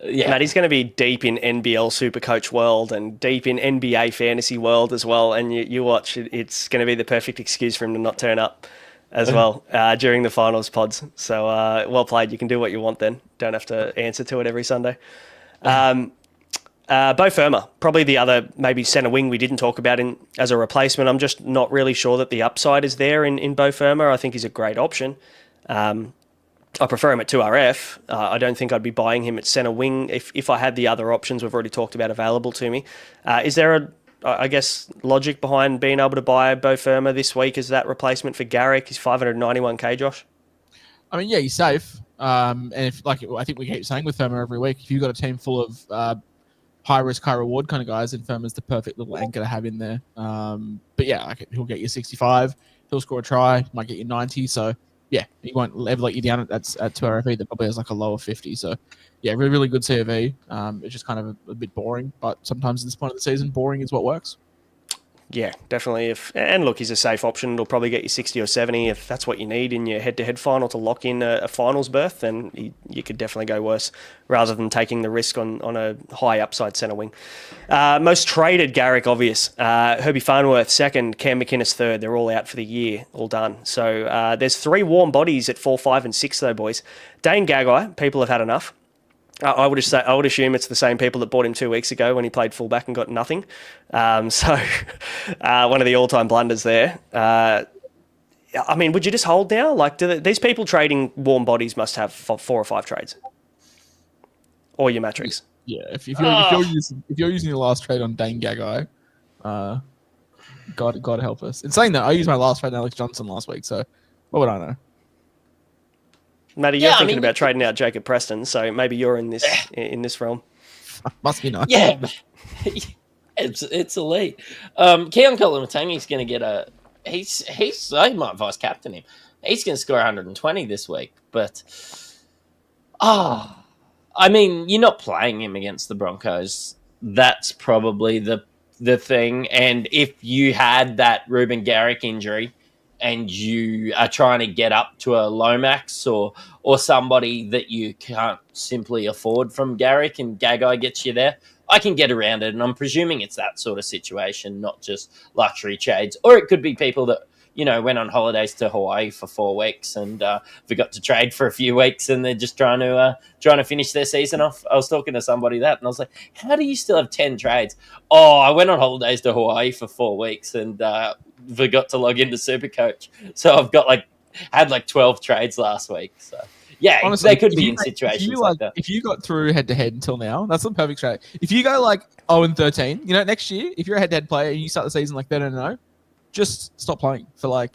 Yeah. Matt, he's going to be deep in NBL SuperCoach world and deep in NBA fantasy world as well. And you watch, it's going to be the perfect excuse for him to not turn up as well during the finals pods. So well played. You can do what you want then. Don't have to answer to it every Sunday. Bo Firma, probably the other maybe centre wing we didn't talk about as a replacement. I'm just not really sure that the upside is there in Bo Firma. I think he's a great option. I prefer him at 2RF. I don't think I'd be buying him at centre wing if I had the other options we've already talked about available to me. Is there I guess, logic behind being able to buy Bo Firma this week as that replacement for Garrick? He's 591k, Josh. I mean, yeah, he's safe. And if, like I think we keep saying with Firma every week, if you've got a team full of high risk, high reward kind of guys, then Firma's the perfect little anchor to have in there. But yeah, he'll get you 65. He'll score a try, might get you 90. So yeah, he won't ever let you down at 2RF either. Probably has like a lower 50. So yeah, really, really good COV. It's just kind of a bit boring, but sometimes at this point of the season, boring is what works. Yeah, definitely. And look, he's a safe option. It'll probably get you 60 or 70 if that's what you need in your head-to-head final to lock in a finals berth. Then you could definitely go worse rather than taking the risk on a high upside centre wing. Most traded, Garrick, obvious. Herbie Farnworth, second. Cam McInnes, third. They're all out for the year, all done. So there's 3 warm bodies at 4, 5 and 6, though, boys. Dane Gagai, people have had enough. I would assume it's the same people that bought him 2 weeks ago when he played fullback and got nothing. So one of the all-time blunders there. I mean, would you just hold now? Like, these people trading warm bodies must have 4 or 5 trades, or your Mattrix. Yeah, if you're using your last trade on Dane Gagai, God help us. In saying that, I used my last trade on Alex Johnson last week, so what would I know? Matty, you're thinking about trading out Jacob Preston, so maybe you're in this realm. Must be nice. Yeah, it's elite. Keon Kolomatangi's going to get I might vice captain him. He's going to score 120 this week, but I mean, you're not playing him against the Broncos. That's probably the thing. And if you had that Ruben Garrick injury, and you are trying to get up to a Lomax or somebody that you can't simply afford from Garrick and Gagai gets you there, I can get around it. And I'm presuming it's that sort of situation, not just luxury trades. Or it could be people that, went on holidays to Hawaii for 4 weeks and forgot to trade for a few weeks and they're just trying to finish their season off. I was talking to somebody and I was like, how do you still have 10 trades? Oh, I went on holidays to Hawaii for 4 weeks and forgot to log into SuperCoach. So I've got had 12 trades last week. So yeah, honestly, they could be in situations like that. If you got through head-to-head until now, that's the perfect trade. If you go 0-13, next year, if you're a head-to-head player and you start the season 13-0, just stop playing for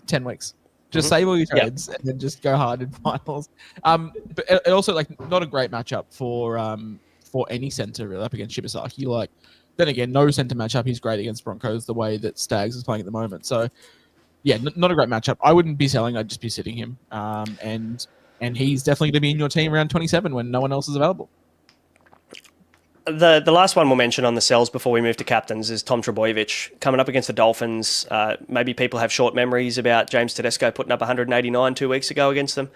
10 weeks. Just save all your trades and then just go hard in finals. But it also not a great matchup for any centre really up against Shibasaki. Then again, no centre matchup. He's great against Broncos the way that Stags is playing at the moment. So yeah, not a great matchup. I wouldn't be selling. I'd just be sitting him. And he's definitely going to be in your team around 27 when no one else is available. The last one we'll mention on the sells before we move to captains is Tom Trebojevic coming up against the Dolphins. Maybe people have short memories about James Tedesco putting up 189 2 weeks ago against them.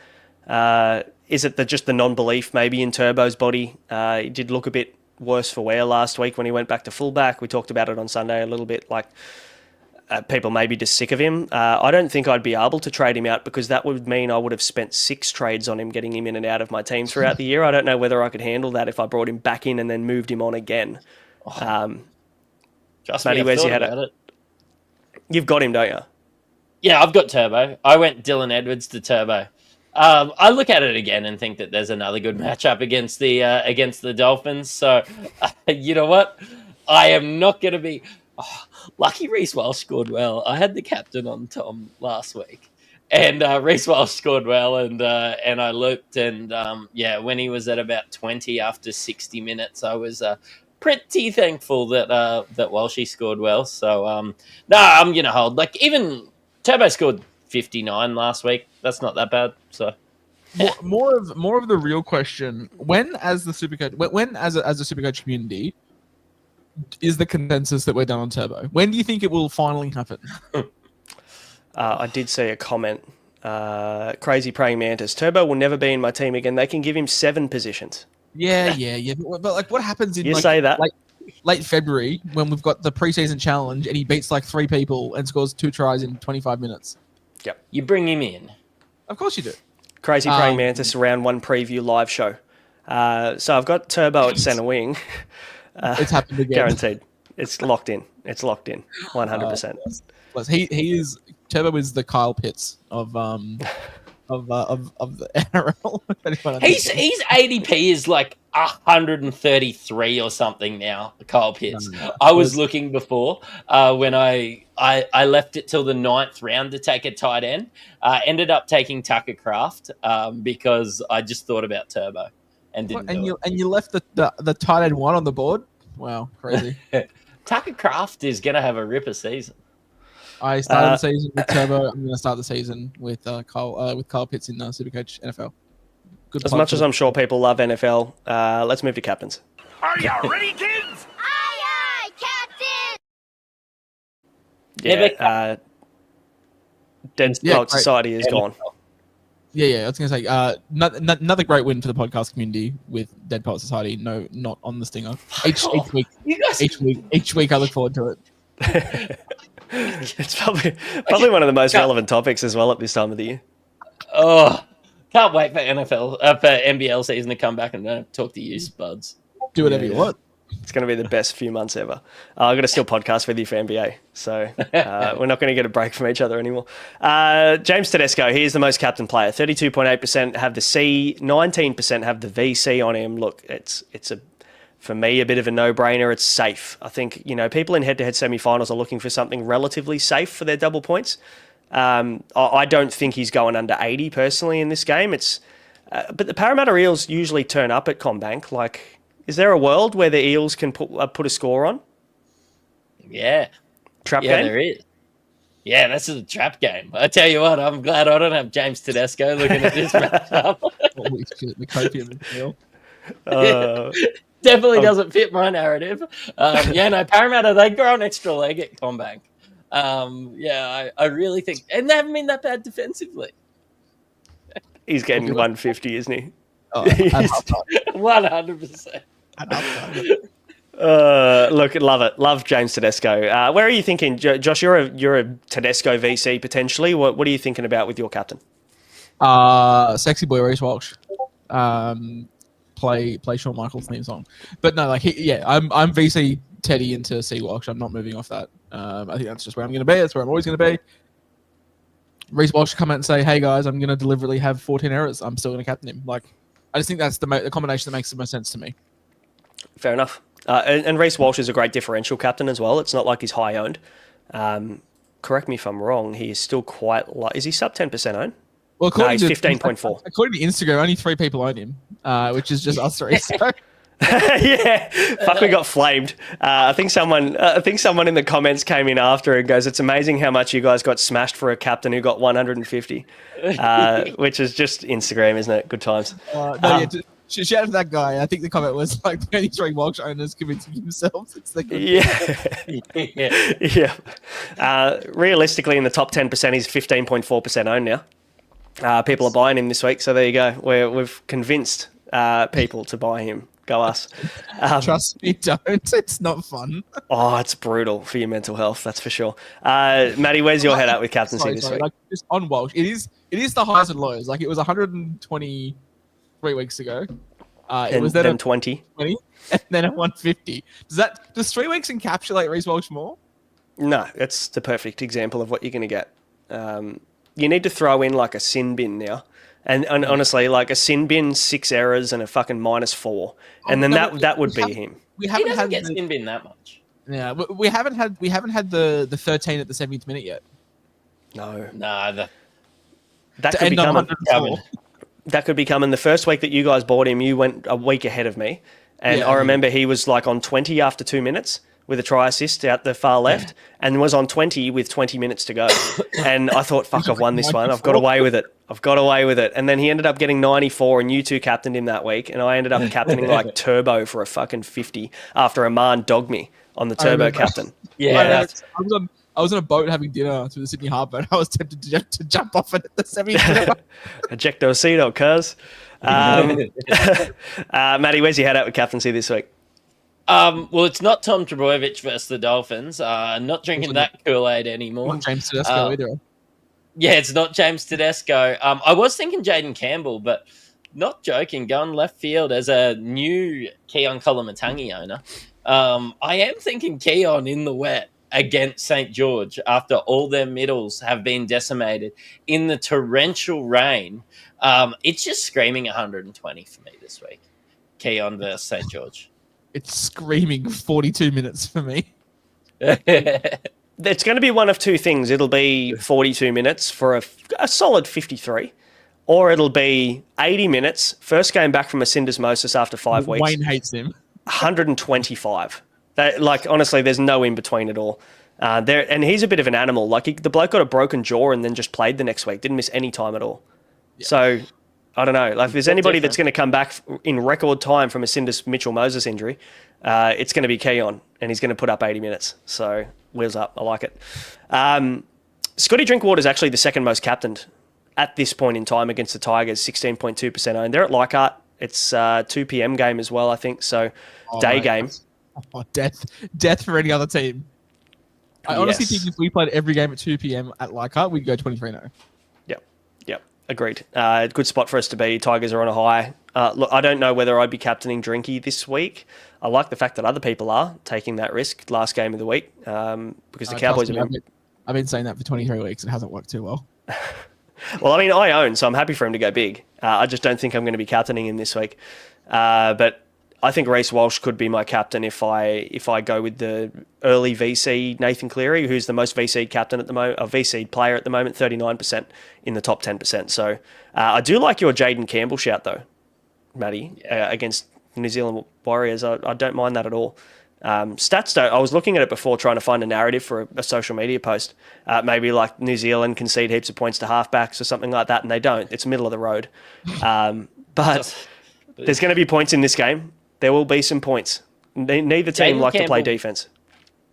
Is it just the non-belief maybe in Turbo's body? He did look a bit worse for wear last week when he went back to fullback. We talked about it on Sunday a little bit, like people may be just sick of him. I don't think I'd be able to trade him out because that would mean I would have spent 6 trades on him, getting him in and out of my team throughout the year. I don't know whether I could handle that if I brought him back in and then moved him on again. Matty, where's your head at? You've got him, don't you? Yeah, I've got Turbo. I went Dylan Edwards to Turbo. I look at it again and think that there's another good matchup against the Dolphins. So, you know what? I am not going to be... lucky Reece Walsh scored well. I had the captain on Tom last week. And Reece Walsh scored well, and I looked, and when he was at about 20 after 60 minutes, I was pretty thankful that Walshy scored well. So, I'm going to hold. Like, even Turbo scored 59 last week. That's not that bad. So more of the real question: when as the Supercoach community is the consensus that we're done on Turbo? When do you think it will finally happen? I did see a comment. Crazy Praying Mantis. Turbo will never be in my team again. They can give him 7 positions. Yeah. But like, what happens in say that like late February when we've got the preseason challenge and he beats like 3 people and scores 2 tries in 25 minutes? Yep. You bring him in. Of course you do. Crazy Praying Mantis round 1 preview live show. So I've got Turbo at centre wing. It's happened again. Guaranteed. It's locked in. 100%. Turbo is the Kyle Pitts of the NRL. His ADP is like 133 or something now. Kyle Pitts. I was looking before when I left it till the 9th round to take a tight end. Ended up taking Tucker Craft because I just thought about Turbo and didn't. And you left the tight end 1 on the board. Wow, crazy. Tucker Craft is going to have a ripper season. I started the season with Turbo. I'm going to start the season with Kyle Pitts in Supercoach NFL. As much as I'm sure people love NFL, let's move to captains. Are you ready, kids? Aye, Captain! Dead Dog Society is gone. Yeah. I was going to say, another great win for the podcast community with Dead Poet Society. No, not on the stinger. Each week, I look forward to it. It's probably one of the most relevant topics as well at this time of the year. Oh, can't wait for NBL season to come back and talk to you, Spuds. Do whatever you want. It's going to be the best few months ever. I've got to still podcast with you for NBA, so we're not going to get a break from each other anymore. James Tedesco, he is the most captain player. 32.8% have the C, 19% have the VC on him. Look, it's for me a bit of a no-brainer. It's safe. I think people in head-to-head semi-finals are looking for something relatively safe for their double points. I don't think he's going under 80 personally in this game. But the Parramatta Eels usually turn up at CommBank. Like, is there a world where the Eels can put a score on? Yeah. Trap game? Yeah, there is. Yeah, that's a trap game. I tell you what, I'm glad I don't have James Tedesco looking at this matchup. Holy shit, the copium material. Definitely doesn't fit my narrative. Parramatta, they grow an extra leg at CommBank. I really think... And they haven't been that bad defensively. He's getting 150, isn't he? Oh, 100%. Look, love it. Love James Tedesco. Where are you thinking, Josh? You're a Tedesco VC potentially. What are you thinking about with your captain? Sexy boy Reece Walsh. Play Shawn Michaels' theme song. But no, I'm VC Teddy into C Walsh. I'm not moving off that. I think that's just where I'm going to be. That's where I'm always going to be. Reece Walsh come out and say, "Hey guys, I'm going to deliberately have 14 errors. I'm still going to captain him." Like, I just think that's the combination that makes the most sense to me. Fair enough. And Reece Walsh is a great differential captain as well. It's not like he's high owned. Correct me if I'm wrong. He is still quite is he sub 10% owned? Well, he's 15.4. According to Instagram, only 3 people own him, which is just us 3. So. Yeah, fuck, we got flamed. I think someone in the comments came in after and goes, "It's amazing how much you guys got smashed for a captain who got 150," which is just Instagram, isn't it? Good times. Shout out to that guy. I think the comment was like 23 Walsh owners convincing themselves it's the good. Yeah. Realistically, in the top 10%, he's 15.4% owned now. People are buying him this week, so there you go. We've convinced people to buy him Go us. Trust me, don't. It's not fun. Oh, it's brutal for your mental health, that's for sure. Matty, where's your head at with captaincy this week? Like, just on Walsh, it is the highs and lows. Like, it was 123 weeks ago. It was then 20, and then at 150. Does 3 weeks encapsulate Reece Walsh more? No, that's the perfect example of what you're going to get. You need to throw in like a sin bin now. And honestly, like a sin bin, 6 errors and a fucking -4. And then that would be him. He doesn't get sin bin that much. Yeah, we haven't had the 13 at the 70th minute yet. No. Nah, That could be coming. That could be coming. The first week that you guys bought him, you went a week ahead of me. And I remember he was like on 20 after 2 minutes with a try assist out the far left and was on 20 with 20 minutes to go. And I thought, fuck, I've won this one. I've got away with it. And then he ended up getting 94 and you two captained him that week. And I ended up captaining like Turbo for a fucking 50 after Aman dogged me on the Turbo captain. Yeah. I was on a boat having dinner through the Sydney Harbour and I was tempted to jump off it at the 70th minute. Ejectocito, cuz. Matty, where's your head at with captaincy this week? Well, it's not Tom Trbojevic versus the Dolphins. Not drinking that Kool-Aid anymore. James Tedesco either. Yeah, it's not James Tedesco. I was thinking Jaden Campbell, but not joking, going left field as a new Keon Kolomatangi owner. I am thinking Keon in the wet against St. George after all their middles have been decimated in the torrential rain. It's just screaming 120 for me this week. Keon versus St. George. It's screaming 42 minutes for me. It's going to be one of two things. It'll be 42 minutes for a solid 53, or it'll be 80 minutes, first game back from a syndesmosis after 5 weeks. Wayne hates him. 125. Like, honestly, there's no in between at all. And he's a bit of an animal. Like, the bloke got a broken jaw and then just played the next week. Didn't miss any time at all. Yeah. So, I don't know. Like, if there's anybody that's going to come back in record time from a Cindus Mitchell-Moses injury, it's going to be Keon, and he's going to put up 80 minutes. So, wheels up. I like it. Scotty Drinkwater is actually the second most captained at this point in time against the Tigers, 16.2% owned. They're at Leichhardt. It's 2 p.m. game as well, I think. So, day game. Oh, death for any other team. I honestly think if we played every game at 2 p.m. at Leichhardt, we'd go 23-0. Yep. Agreed. Good spot for us to be. Tigers are on a high. Look, I don't know whether I'd be captaining Drinky this week. I like the fact that other people are taking that risk last game of the week because the Cowboys have been... I've been saying that for 23 weeks. It hasn't worked too well. Well, I mean, I own, so I'm happy for him to go big. I just don't think I'm going to be captaining him this week. But I think Reece Walsh could be my captain if I go with the early VC Nathan Cleary, who's the most VC captain at the moment, a VC player at the moment, 39% in the top 10%. So I do like your Jaden Campbell shout though, Matty, against New Zealand Warriors. I don't mind that at all. Stats though, I was looking at it before trying to find a narrative for a social media post. Maybe like New Zealand concede heaps of points to halfbacks or something like that, and they don't. It's middle of the road. But there's going to be points in this game. There will be some points. Neither team like to play defense.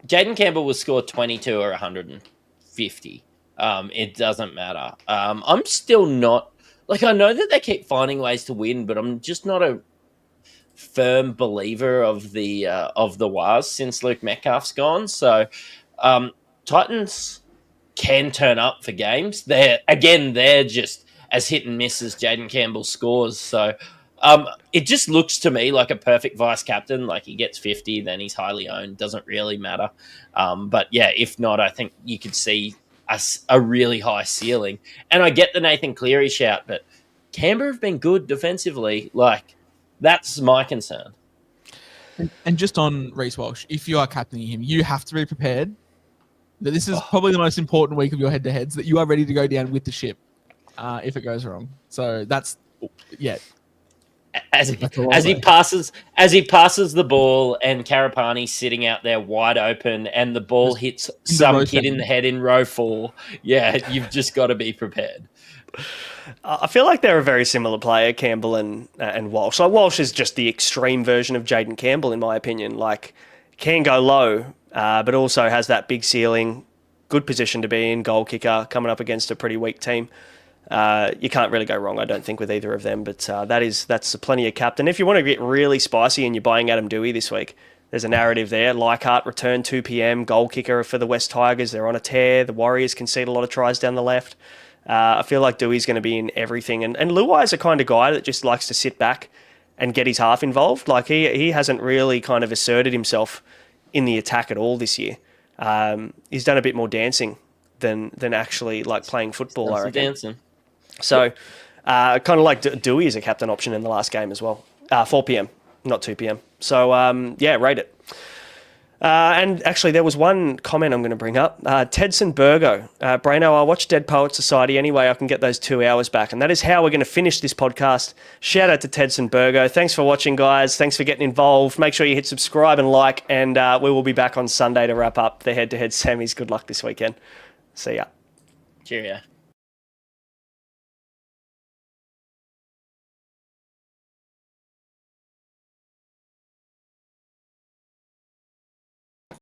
Jaden Campbell will score 22 or 150. It doesn't matter. I'm still not... Like, I know that they keep finding ways to win, but I'm just not a firm believer of the Wars since Luke Metcalf's gone. So, Titans can turn up for games. They're just as hit and miss as Jaden Campbell scores. So... it just looks to me like a perfect vice captain. Like he gets 50, then he's highly owned. Doesn't really matter. But yeah, if not, I think you could see a really high ceiling. And I get the Nathan Cleary shout, but Canberra have been good defensively. Like that's my concern. And just on Reece Walsh, if you are captaining him, you have to be prepared that this is probably the most important week of your head-to-heads, that you are ready to go down with the ship if it goes wrong. So that's, yeah. As he passes the ball and Karapani's sitting out there wide open and the ball hits some kid in the head in row 4, you've just got to be prepared. I feel like they're a very similar player, Campbell and Walsh. Like Walsh is just the extreme version of Jaden Campbell, in my opinion. Like can go low, but also has that big ceiling, good position to be in, goal kicker, coming up against a pretty weak team. You can't really go wrong, I don't think, with either of them. But that's plenty of captain. If you want to get really spicy and you're buying Adam Dewey this week, there's a narrative there. Leichhardt return 2 p.m, goal kicker for the West Tigers. They're on a tear. The Warriors concede a lot of tries down the left. I feel like Dewey's going to be in everything. And Luai's a kind of guy that just likes to sit back and get his half involved. Like, he hasn't really kind of asserted himself in the attack at all this year. He's done a bit more dancing than actually like playing football, I reckon. Dancing. So kind of like Dewey as a captain option in the last game as well. 4 p.m, not 2 p.m. So, rate it. And actually, there was one comment I'm going to bring up. Tedson Burgo. Braino, I watch Dead Poet Society anyway. I can get those 2 hours back. And that is how we're going to finish this podcast. Shout out to Tedson Burgo. Thanks for watching, guys. Thanks for getting involved. Make sure you hit subscribe and like. And we will be back on Sunday to wrap up the head-to-head semis. Good luck this weekend. See ya. Cheerio.